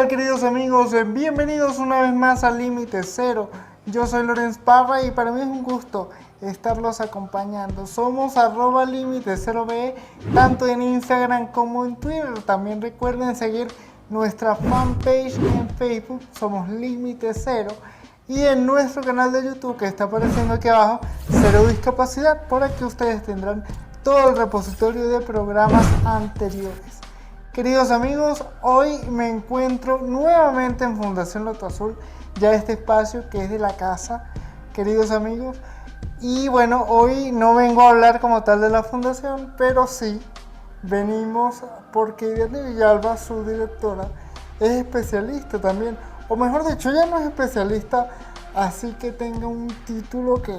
tal, queridos amigos? Bienvenidos una vez más a Límite Cero. Yo soy Lorenz Parra y para mí es un gusto estarlos acompañando. Somos @Límite0be, tanto en Instagram como en Twitter. También recuerden seguir nuestra fanpage en Facebook, somos Límite Cero. Y en nuestro canal de YouTube, que está apareciendo aquí abajo, Cero Discapacidad, por aquí ustedes tendrán todo el repositorio de programas anteriores. Queridos amigos, hoy me encuentro nuevamente en Fundación Loto Azul, ya este espacio que es de la casa, queridos amigos. Y bueno, hoy no vengo a hablar como tal de la fundación, pero sí venimos porque Iderni Villalba, su directora, es especialista también, o mejor dicho, ella no es especialista así que tenga un título que,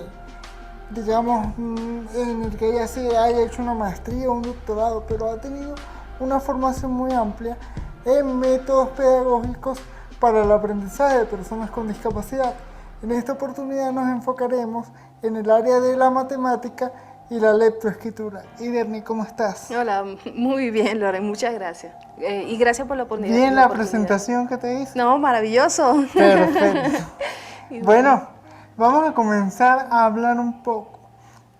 digamos, en el que ella sí haya hecho una maestría o un doctorado, pero ha tenido una formación muy amplia en métodos pedagógicos para el aprendizaje de personas con discapacidad. En esta oportunidad nos enfocaremos en el área de la matemática y la lectoescritura. Iderni, ¿cómo estás? Hola, muy bien, Loren, muchas gracias. Y gracias por la oportunidad. Bien la presentación que te hice. No, maravilloso. Perfecto. Bueno, vamos a comenzar a hablar un poco.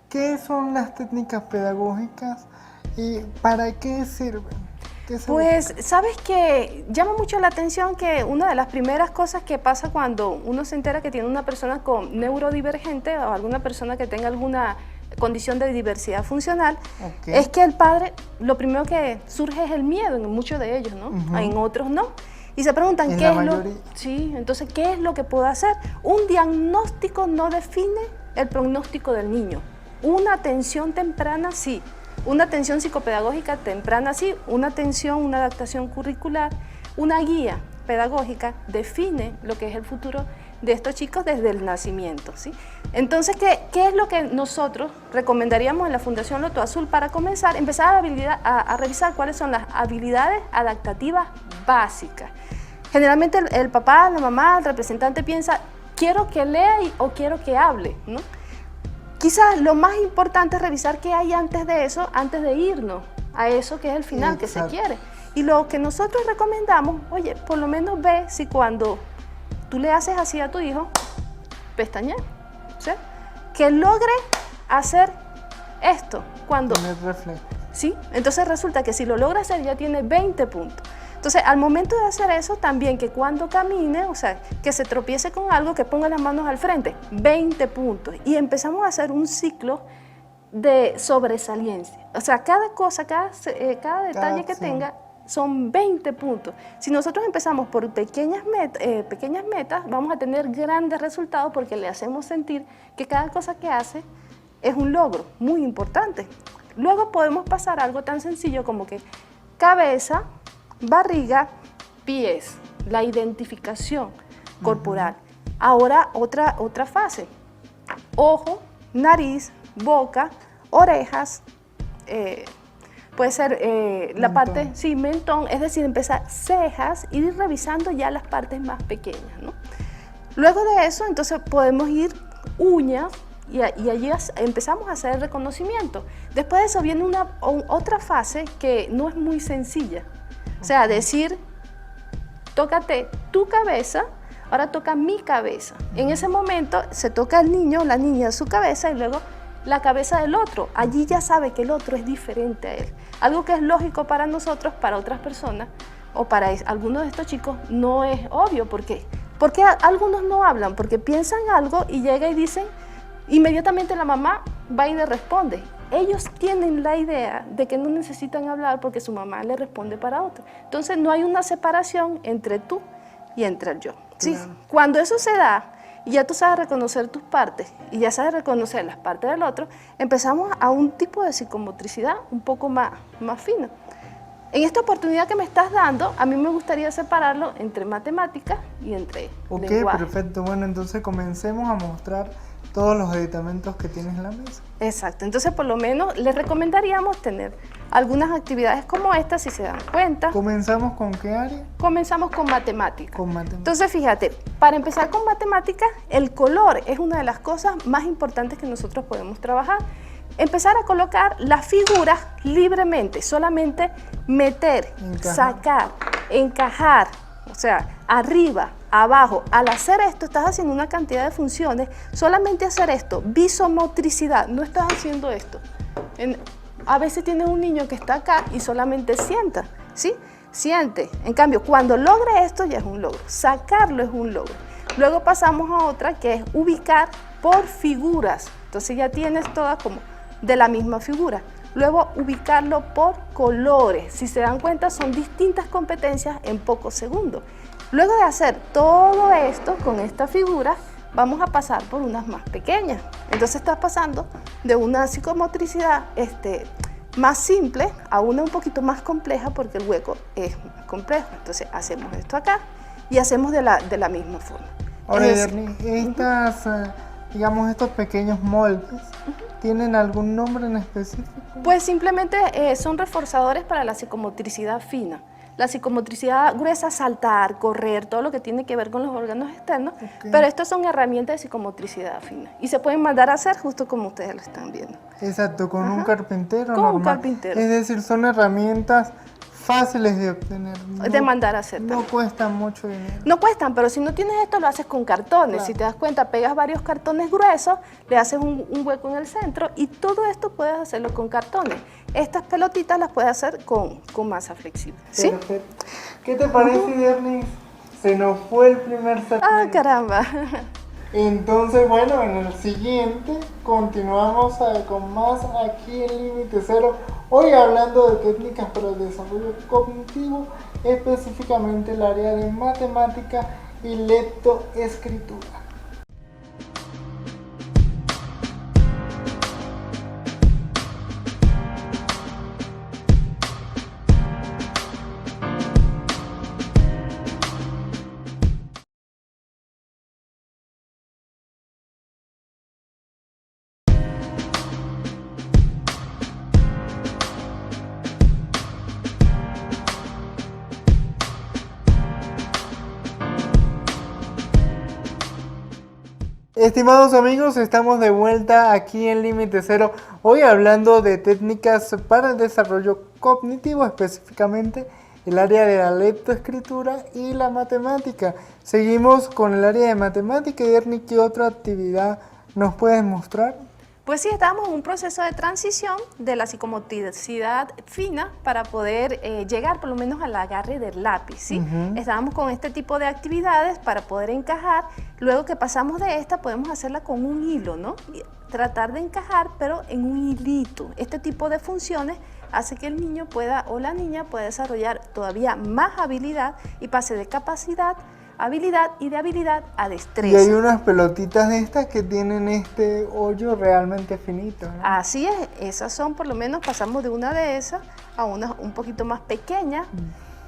¿Qué son las técnicas pedagógicas y para qué sirven? Pues, sabes que llama mucho la atención que una de las primeras cosas que pasa cuando uno se entera que tiene una persona con neurodivergente o alguna persona que tenga alguna condición de diversidad funcional, es que el padre, lo primero que surge es el miedo en muchos de ellos, ¿no? En otros no. Y se preguntan, ¿qué es lo? Sí, entonces, ¿qué es lo que puedo hacer? Un diagnóstico no define el pronóstico del niño. Una atención temprana, sí. Una atención psicopedagógica temprana, sí. Una atención, una adaptación curricular, una guía pedagógica define lo que es el futuro de estos chicos desde el nacimiento, ¿sí? Entonces, ¿qué es lo que nosotros recomendaríamos en la Fundación Loto Azul para comenzar? Empezar a revisar cuáles son las habilidades adaptativas básicas. Generalmente el papá, la mamá, el representante piensa, quiero que lea o quiero que hable, ¿no? Quizás lo más importante es revisar qué hay antes de eso, antes de irnos a eso que es el final que se quiere. Y lo que nosotros recomendamos, oye, por lo menos ve si cuando tú le haces así a tu hijo, pestañear, ¿sí? Que logre hacer esto. Cuando, ¿sí? Entonces resulta que si lo logra hacer ya tiene 20 puntos. Entonces, al momento de hacer eso, también que cuando camine, o sea, que se tropiece con algo, que ponga las manos al frente, 20 puntos. Y empezamos a hacer un ciclo de sobresaliencia. O sea, cada cosa, cada detalle que tenga, son 20 puntos. Si nosotros empezamos por pequeñas metas, vamos a tener grandes resultados porque le hacemos sentir que cada cosa que hace es un logro muy importante. Luego podemos pasar a algo tan sencillo como que cabeza, barriga, pies, la identificación corporal. Ahora otra fase, ojo, nariz, boca, orejas, puede ser la parte, sí, mentón, es decir, empezar cejas, ir revisando ya las partes más pequeñas, ¿no? Luego de eso, entonces podemos ir uñas y allí empezamos a hacer el reconocimiento. Después de eso viene otra fase que no es muy sencilla. O sea, decir, tócate tu cabeza, ahora toca mi cabeza. En ese momento se toca al niño, la niña su cabeza y luego la cabeza del otro. Allí ya sabe que el otro es diferente a él. Algo que es lógico para nosotros, para otras personas o para algunos de estos chicos no es obvio. ¿Por qué? Porque algunos no hablan, porque piensan algo y llega y dicen, inmediatamente la mamá va y le responde. Ellos tienen la idea de que no necesitan hablar porque su mamá le responde para otro. Entonces no hay una separación entre tú y entre el yo. ¿Sí? Claro. Cuando eso se da y ya tú sabes reconocer tus partes y ya sabes reconocer las partes del otro, empezamos a un tipo de psicomotricidad un poco más fina. En esta oportunidad que me estás dando, a mí me gustaría separarlo entre matemáticas y entre lenguaje. Perfecto. Bueno, entonces comencemos a mostrar todos los aditamentos que tienes en la mesa. Exacto, entonces por lo menos les recomendaríamos tener algunas actividades como esta, si se dan cuenta. ¿Comenzamos con qué área? Comenzamos con matemáticas. Entonces fíjate, para empezar con matemáticas, el color es una de las cosas más importantes que nosotros podemos trabajar. Empezar a colocar las figuras libremente, solamente meter, sacar, encajar, O sea, arriba, abajo. Al hacer esto, estás haciendo una cantidad de funciones. Solamente hacer esto, visomotricidad, no estás haciendo esto. A veces tienes un niño que está acá y solamente sienta, ¿sí? Siente. En cambio, cuando logre esto ya es un logro. Sacarlo es un logro. Luego pasamos a otra que es ubicar por figuras. Entonces ya tienes todas como de la misma figura. Luego ubicarlo por colores. Si se dan cuenta, son distintas competencias en pocos segundos. Luego de hacer todo esto con esta figura, vamos a pasar por unas más pequeñas. Entonces estás pasando de una psicomotricidad más simple a una un poquito más compleja porque el hueco es más complejo. Entonces hacemos esto acá y hacemos de la misma forma. Ahora, digamos, estos pequeños moldes, ¿tienen algún nombre en específico? Pues simplemente son reforzadores para la psicomotricidad fina. La psicomotricidad gruesa, saltar, correr, todo lo que tiene que ver con los órganos externos, pero estas son herramientas de psicomotricidad fina y se pueden mandar a hacer justo como ustedes lo están viendo. Exacto, con un carpintero con normal. un carpintero. Es decir, son herramientas fáciles de obtener. De mandar a hacer. No cuestan mucho dinero. No cuestan, pero si no tienes esto, lo haces con cartones. Claro. Si te das cuenta, pegas varios cartones gruesos, le haces un hueco en el centro y todo esto puedes hacerlo con cartones. Estas pelotitas las puedes hacer con masa flexible. ¿Sí? Perfecto. ¿Qué te parece, Dernis? Se nos fue el primer segmento. Ah, caramba. Entonces, bueno, en el siguiente continuamos con más aquí en Límite Cero. Hoy hablando de técnicas para el desarrollo cognitivo, específicamente el área de matemática y lectoescritura. Estimados amigos, estamos de vuelta aquí en Límite Cero, hoy hablando de técnicas para el desarrollo cognitivo, específicamente el área de la lectoescritura y la matemática. Seguimos con el área de matemática y Ernie, ¿qué otra actividad nos puedes mostrar? Pues sí, estábamos en un proceso de transición de la psicomotricidad fina para poder llegar por lo menos al agarre del lápiz, ¿sí? Estábamos con este tipo de actividades para poder encajar. Luego que pasamos de esta, podemos hacerla con un hilo, ¿no? Y tratar de encajar, pero en un hilito. Este tipo de funciones hace que el niño pueda o la niña pueda desarrollar todavía más habilidad y pase de capacidad, habilidad y de habilidad a destreza. Y hay unas pelotitas de estas que tienen este hoyo realmente finito, ¿no? Así es, esas son, por lo menos pasamos de una de esas a unas un poquito más pequeñas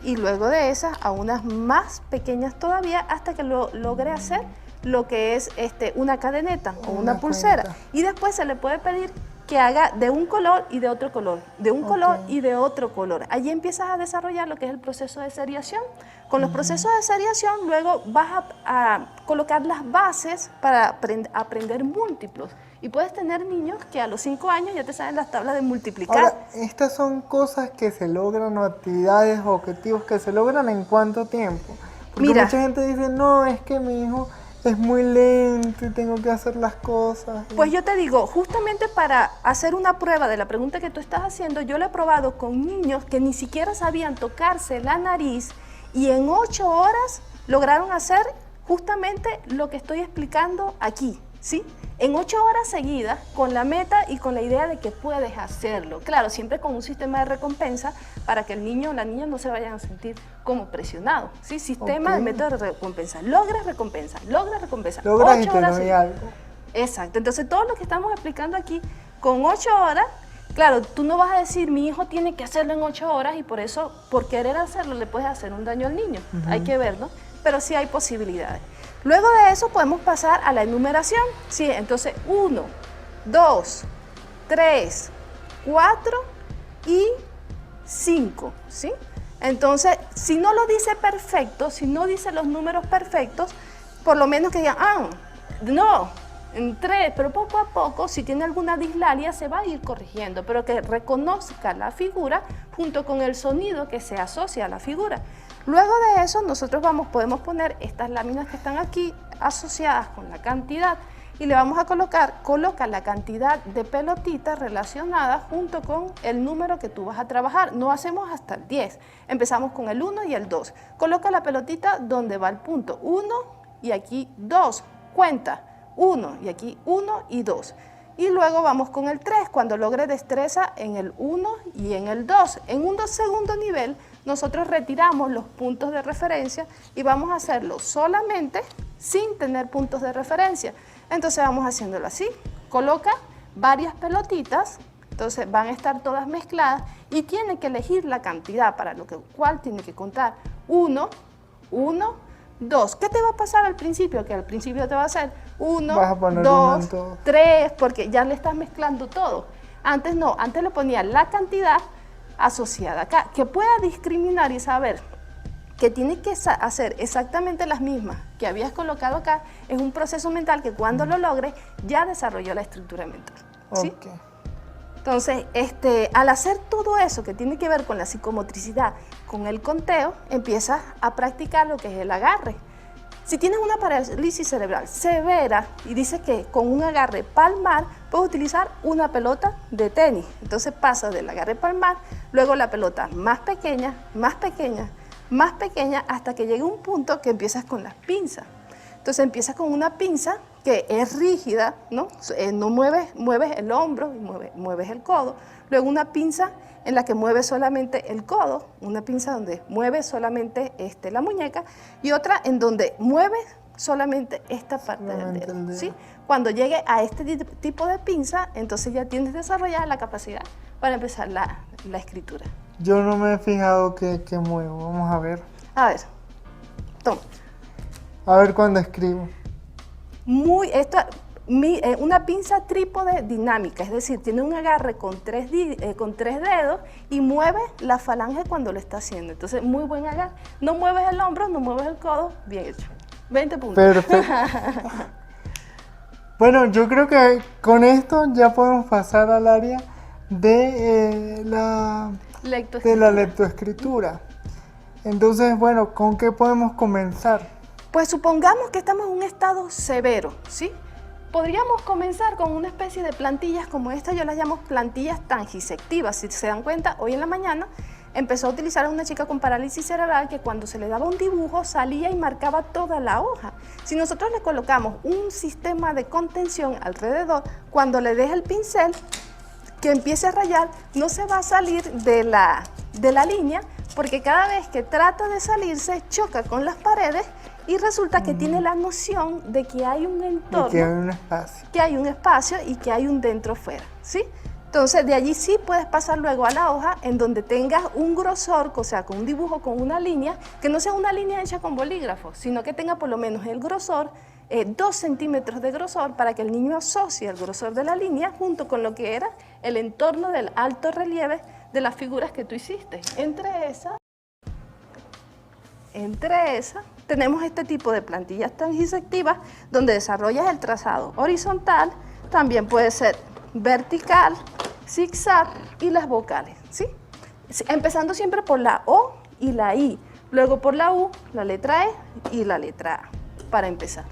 y luego de esas a unas más pequeñas todavía hasta que lo logre hacer lo que es una cadeneta o una pulsera. Y después se le puede pedir que haga de un color y de otro color, de un color y de otro color. Allí empiezas a desarrollar lo que es el proceso de seriación. Con los procesos de seriación luego vas a colocar las bases para aprender múltiplos. Y puedes tener niños que a los 5 años ya te saben las tablas de multiplicar. Ahora, estas son cosas que se logran o actividades o objetivos que se logran ¿en cuánto tiempo? Porque Mira, mucha gente dice, no, es que mi hijo es muy lento y tengo que hacer las cosas. Pues yo te digo, justamente para hacer una prueba de la pregunta que tú estás haciendo, yo lo he probado con niños que ni siquiera sabían tocarse la nariz y en 8 horas lograron hacer justamente lo que estoy explicando aquí, ¿sí? En 8 horas seguidas, con la meta y con la idea de que puedes hacerlo. Claro, siempre con un sistema de recompensa para que el niño o la niña no se vayan a sentir como presionados, ¿sí? Sistema de método de recompensa. Logras recompensa, logras recompensa. Logras y 8 te horas doy algo. Exacto. Entonces, todo lo que estamos explicando aquí, con 8 horas, claro, tú no vas a decir, mi hijo tiene que hacerlo en 8 horas y por eso, por querer hacerlo, le puedes hacer un daño al niño. Hay que ver, ¿no? Pero sí hay posibilidades. Luego de eso podemos pasar a la enumeración. Sí, entonces 1, 2, 3, 4 y 5, ¿sí? Entonces, si no lo dice perfecto, si no dice los números perfectos, por lo menos que digan, no, en 3, pero poco a poco, si tiene alguna dislalia, se va a ir corrigiendo, pero que reconozca la figura junto con el sonido que se asocia a la figura. Luego de eso nosotros podemos poner estas láminas que están aquí asociadas con la cantidad y le vamos a coloca la cantidad de pelotitas relacionadas junto con el número que tú vas a trabajar. No hacemos hasta el 10, empezamos con el 1 y el 2. Coloca la pelotita donde va el punto 1 y aquí 2, cuenta 1 y aquí 1 y 2. Y luego vamos con el 3, cuando logre destreza en el 1 y en el 2. En un segundo nivel, nosotros retiramos los puntos de referencia y vamos a hacerlo solamente sin tener puntos de referencia. Entonces vamos haciéndolo así. Coloca varias pelotitas, entonces van a estar todas mezcladas y tiene que elegir la cantidad para lo cual tiene que contar 1, 1, 2. ¿Qué te va a pasar al principio? Que al principio te va a hacer 1, 2, 3, porque ya le estás mezclando todo. Antes no, antes le ponía la cantidad asociada acá, que pueda discriminar y saber que tienes que hacer exactamente las mismas que habías colocado acá. Es un proceso mental que cuando lo logres ya desarrolló la estructura mental, ¿sí? Okay. Entonces, al hacer todo eso que tiene que ver con la psicomotricidad, con el conteo, empiezas a practicar lo que es el agarre. Si tienes una parálisis cerebral severa y dices que con un agarre palmar puedes utilizar una pelota de tenis, entonces pasas del agarre palmar, luego la pelota más pequeña, más pequeña, más pequeña, hasta que llegue un punto que empiezas con las pinzas. Entonces empiezas con una pinza que es rígida, ¿no? No mueves el hombro y mueves el codo. Luego una pinza en la que mueves solamente el codo, una pinza donde mueves solamente la muñeca y otra en donde mueves solamente esta parte del dedo, ¿sí? Cuando llegue a este tipo de pinza, entonces ya tienes desarrollada la capacidad para empezar la escritura. Yo no me he fijado que muevo, vamos a ver. A ver, toma. A ver cuando escribo. Una pinza trípode dinámica, es decir, tiene un agarre con tres dedos y mueve la falange cuando lo está haciendo. Entonces, muy buen agarre. No mueves el hombro, no mueves el codo, bien hecho. 20 puntos. Perfecto. Bueno, yo creo que con esto ya podemos pasar al área de la lectoescritura. Entonces, bueno, ¿con qué podemos comenzar? Pues supongamos que estamos en un estado severo, ¿sí? Podríamos comenzar con una especie de plantillas como esta, yo las llamo plantillas tangisectivas. Si se dan cuenta, hoy en la mañana empezó a utilizar a una chica con parálisis cerebral que cuando se le daba un dibujo salía y marcaba toda la hoja. Si nosotros le colocamos un sistema de contención alrededor, cuando le deje el pincel que empiece a rayar, no se va a salir de la línea, porque cada vez que trata de salirse choca con las paredes y resulta que tiene la noción de que hay un entorno, que hay un espacio. Que hay un espacio y que hay un dentro fuera, ¿sí? Entonces de allí sí puedes pasar luego a la hoja en donde tengas un grosor, o sea, con un dibujo, con una línea, que no sea una línea hecha con bolígrafo, sino que tenga por lo menos el grosor, 2 centímetros de grosor, para que el niño asocie el grosor de la línea junto con lo que era el entorno del alto relieve de las figuras que tú hiciste. Entre esas tenemos este tipo de plantillas tangisectivas donde desarrollas el trazado horizontal, también puede ser vertical, zigzag y las vocales, ¿sí? Empezando siempre por la O y la I, luego por la U, la letra E y la letra A, para empezar.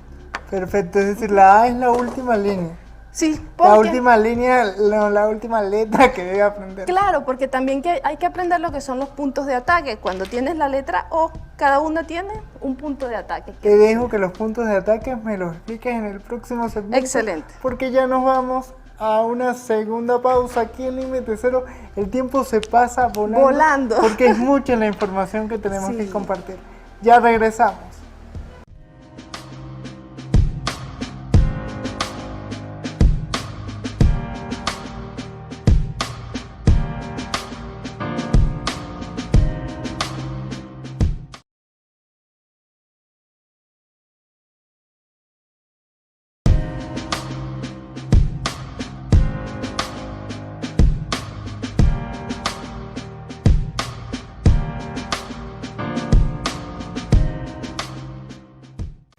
Perfecto, es decir, la A es la última línea. Sí, la última línea, la última letra que debe aprender. Claro, porque también hay que aprender lo que son los puntos de ataque. Cuando tienes la letra O, cada una tiene un punto de ataque. Te dejo que los puntos de ataque me los expliques en el próximo segmento. Excelente. Porque ya nos vamos a una segunda pausa aquí en Límite Cero. El tiempo se pasa volando. Porque es mucha la información que tenemos que compartir. Ya regresamos.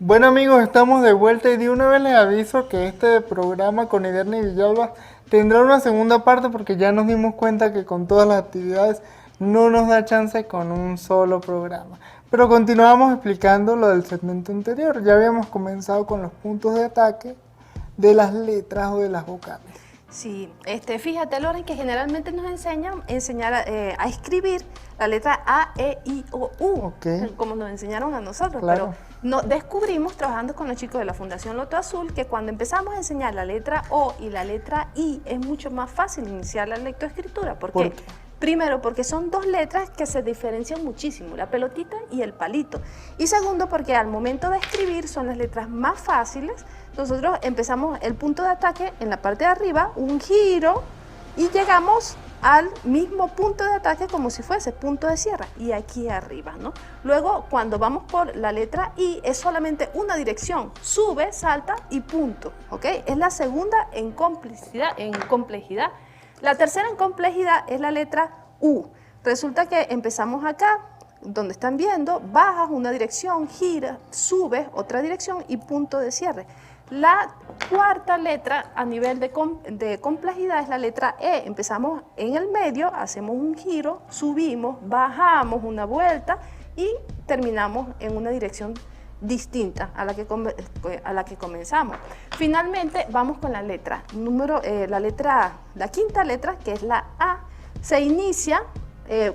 Bueno amigos, estamos de vuelta y de una vez les aviso que este programa con Iderni Villalba tendrá una segunda parte porque ya nos dimos cuenta que con todas las actividades no nos da chance con un solo programa. Pero continuamos explicando lo del segmento anterior. Ya habíamos comenzado con los puntos de ataque de las letras o de las vocales. Sí, fíjate, Loren, que generalmente nos enseñar a escribir la letra A, E, I, O, U, como nos enseñaron a nosotros, claro. Pero descubrimos trabajando con los chicos de la Fundación Loto Azul que cuando empezamos a enseñar la letra O y la letra I es mucho más fácil iniciar la lectoescritura. ¿Por qué? Primero, porque son dos letras que se diferencian muchísimo, la pelotita y el palito. Y segundo, porque al momento de escribir son las letras más fáciles. Nosotros empezamos el punto de ataque en la parte de arriba, un giro, y llegamos al mismo punto de ataque como si fuese punto de cierre, y aquí arriba, ¿no? Luego, cuando vamos por la letra I, es solamente una dirección, sube, salta y punto, ¿ok? Es la segunda en complejidad. La tercera en complejidad es la letra U. Resulta que empezamos acá, donde están viendo, bajas una dirección, giras, subes otra dirección y punto de cierre. La cuarta letra a nivel de complejidad es la letra E. Empezamos en el medio, hacemos un giro, subimos, bajamos una vuelta y terminamos en una dirección distinta a la que comenzamos. Finalmente vamos con la letra la quinta letra, que es la A. Se inicia,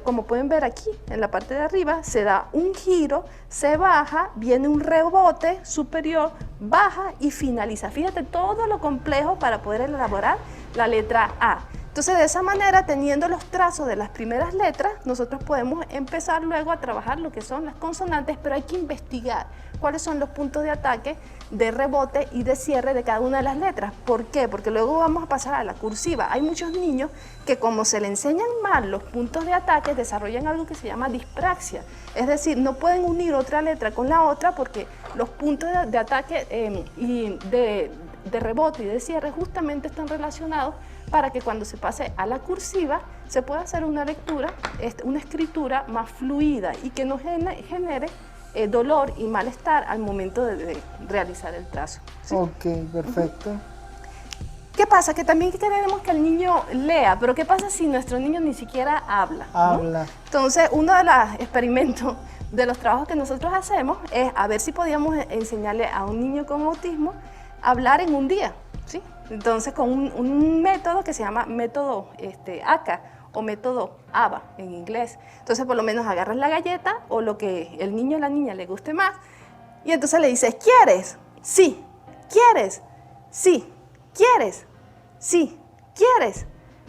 como pueden ver aquí en la parte de arriba, se da un giro, se baja, viene un rebote superior, baja y finaliza. Fíjate todo lo complejo para poder elaborar la letra A. Entonces, de esa manera, teniendo los trazos de las primeras letras, nosotros podemos empezar luego a trabajar lo que son las consonantes, pero hay que investigar cuáles son los puntos de ataque, de rebote y de cierre de cada una de las letras. ¿Por qué? Porque luego vamos a pasar a la cursiva. Hay muchos niños que, como se le enseñan mal los puntos de ataque, desarrollan algo que se llama dispraxia. Es decir, no pueden unir otra letra con la otra porque los puntos de ataque y de rebote y de cierre justamente están relacionados para que cuando se pase a la cursiva se pueda hacer una lectura, una escritura más fluida y que no genere dolor y malestar al momento de realizar el trazo. ¿Sí? Ok, perfecto. ¿Qué pasa? Que también queremos que el niño lea, pero ¿qué pasa si nuestro niño ni siquiera habla? Habla. ¿No? Entonces, uno de los experimentos de los trabajos que nosotros hacemos es a ver si podíamos enseñarle a un niño con autismo a hablar en un día, ¿sí? Entonces, con un método que se llama método ACA o método ABA en inglés. Entonces, por lo menos agarras la galleta o lo que el niño o la niña le guste más y entonces le dices, ¿quieres? Sí. ¿Quieres? Sí. ¿Quieres? Sí. ¿Quieres?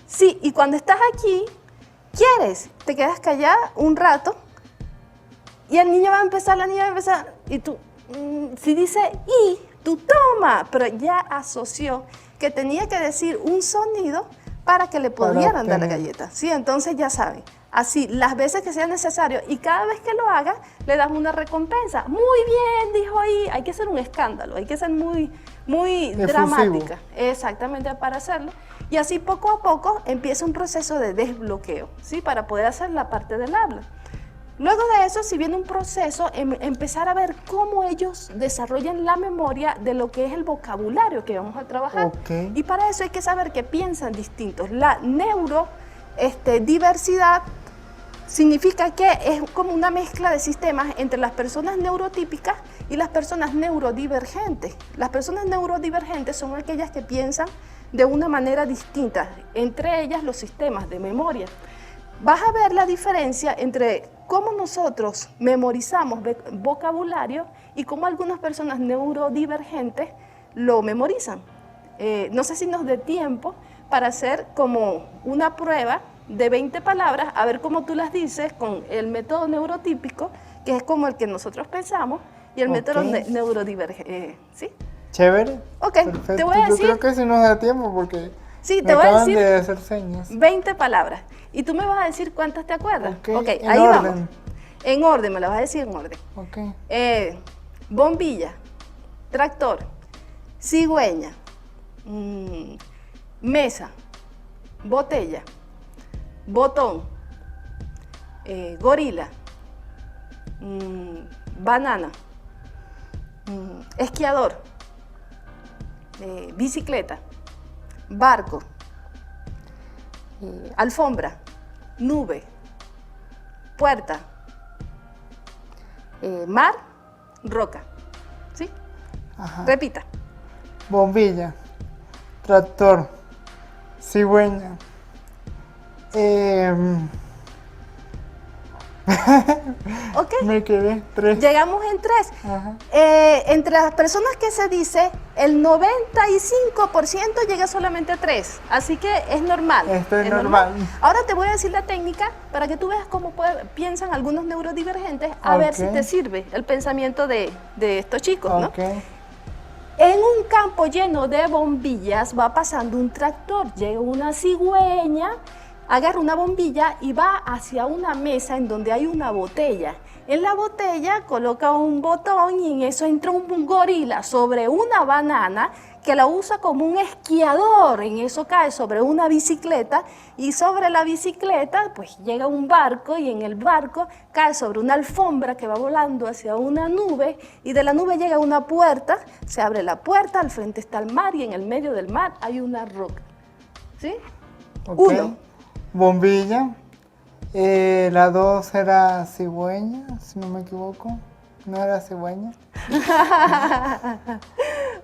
Sí. Y cuando estás aquí, ¿quieres? Te quedas callada un rato y el niño va a empezar, la niña va a empezar y tú, si dice y, tú toma, pero ya asoció que tenía que decir un sonido para que le pudieran dar la galleta. Sí, entonces ya saben, así las veces que sea necesario y cada vez que lo haga le das una recompensa. Muy bien, dijo ahí, hay que hacer un escándalo, hay que ser muy dramática. Exactamente, para hacerlo. Y así poco a poco empieza un proceso de desbloqueo, ¿sí? Para poder hacer la parte del habla. Luego de eso, si viene un proceso, empezar a ver cómo ellos desarrollan la memoria de lo que es el vocabulario que vamos a trabajar. Okay. Y para eso hay que saber que piensan distintos. La neurodiversidad significa que es como una mezcla de sistemas entre las personas neurotípicas y las personas neurodivergentes. Las personas neurodivergentes son aquellas que piensan de una manera distinta, entre ellas los sistemas de memoria. Vas a ver la diferencia entre cómo nosotros memorizamos vocabulario y cómo algunas personas neurodivergentes lo memorizan. No sé si nos dé tiempo para hacer como una prueba de 20 palabras, a ver cómo tú las dices con el método neurotípico, que es como el que nosotros pensamos, y el método neurodivergente. ¿Sí? Chévere. Ok, perfecto. te voy a decir... Yo creo que sí nos da tiempo porque sí, me acaban de hacer señas. 20 palabras. Y tú me vas a decir cuántas te acuerdas. Okay, ahí vamos. En orden, me las vas a decir en orden. Okay. Bombilla, tractor, cigüeña, mesa, botella, botón, gorila, banana, esquiador, bicicleta, barco, alfombra, nube, puerta, mar, roca. ¿Sí? Ajá. Repita. Bombilla, tractor, cigüeña, ¿Ok? me quedé 3. Llegamos en 3. Ajá. Entre las personas que se dice, el 95% llega solamente a 3. Así que es normal. Esto es normal. Ahora te voy a decir la técnica para que tú veas cómo piensan algunos neurodivergentes, a ver si te sirve el pensamiento de estos chicos, ¿no? Okay. En un campo lleno de bombillas va pasando un tractor, llega una cigüeña, agarra una bombilla y va hacia una mesa en donde hay una botella. En la botella coloca un botón y en eso entra un gorila sobre una banana que la usa como un esquiador. En eso cae sobre una bicicleta y sobre la bicicleta pues llega un barco y en el barco cae sobre una alfombra que va volando hacia una nube y de la nube llega a una puerta, se abre la puerta, al frente está el mar y en el medio del mar hay una roca. ¿Sí? Okay. 1. Bombilla. La 2 era cigüeña, si no me equivoco. No era cigüeña.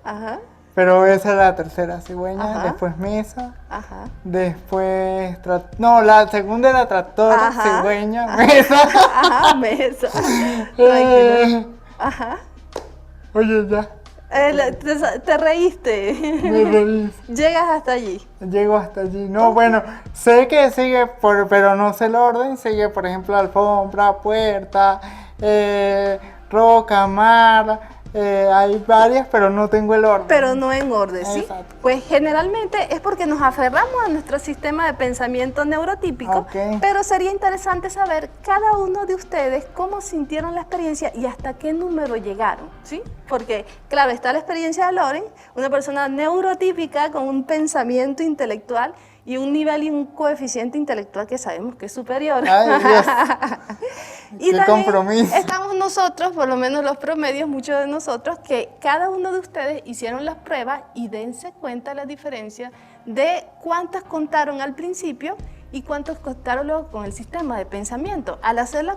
Ajá. Pero esa era la tercera, cigüeña. Ajá. Después mesa. Ajá. Después. No, la segunda era tractor, Ajá. cigüeña, mesa. Ajá, mesa. Tranquilo. Ajá. Oye, ya. Te reíste. Me reí. Llegas hasta allí. Llego hasta allí. No, bueno, sé que sigue, pero no sé el orden. Sigue, por ejemplo, alfombra, puerta, roca, mar. Hay varias, pero no tengo el orden. Pero no en orden, ¿sí? Exacto. Pues generalmente es porque nos aferramos a nuestro sistema de pensamiento neurotípico, Ok. pero sería interesante saber cada uno de ustedes cómo sintieron la experiencia y hasta qué número llegaron, ¿sí? Porque, claro, está la experiencia de Loren, una persona neurotípica con un pensamiento intelectual y un nivel y un coeficiente intelectual que sabemos que es superior. Ay, Dios. Y Qué también compromiso. estamos nosotros, por lo menos los promedios, muchos de nosotros, que cada uno de ustedes hicieron las pruebas y dense cuenta la diferencia de cuántas contaron al principio y cuántos contaron luego con el sistema de pensamiento. Al hacer la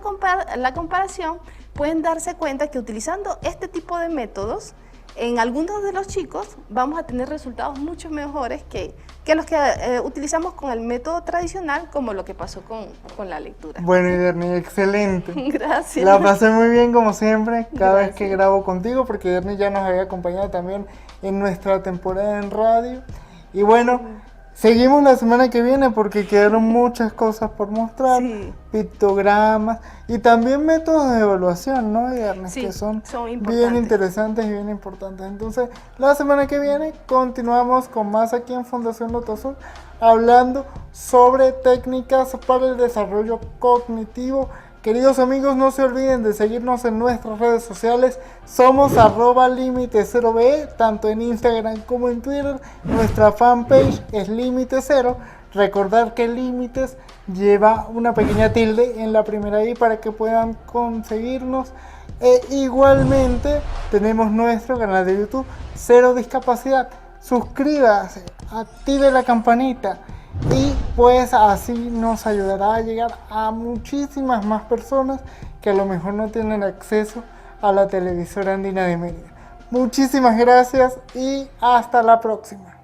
comparación, pueden darse cuenta que utilizando este tipo de métodos, en algunos de los chicos vamos a tener resultados mucho mejores que los que utilizamos con el método tradicional, como lo que pasó con la lectura. Bueno, Iderni, excelente. Gracias. La pasé muy bien como siempre, cada vez Gracias. que grabo contigo, porque Iderni ya nos había acompañado también en nuestra temporada en radio. Y bueno, seguimos la semana que viene porque quedaron muchas cosas por mostrar, Sí. pictogramas y también métodos de evaluación, ¿no, Iderni? Sí, Que son son bien importantes. interesantes y bien importantes. Entonces, la semana que viene continuamos con más aquí en Fundación Lotosol, hablando sobre técnicas para el desarrollo cognitivo. Queridos amigos, no se olviden de seguirnos en nuestras redes sociales. Somos @limite0be, tanto en Instagram como en Twitter. Nuestra fanpage es Límite0. Recordar que límites lleva una pequeña tilde en la primera I para que puedan conseguirnos. Igualmente tenemos nuestro canal de YouTube Cero Discapacidad. Suscríbase, active la campanita y pues así nos ayudará a llegar a muchísimas más personas que a lo mejor no tienen acceso a la televisora andina de Mérida. Muchísimas gracias y hasta la próxima.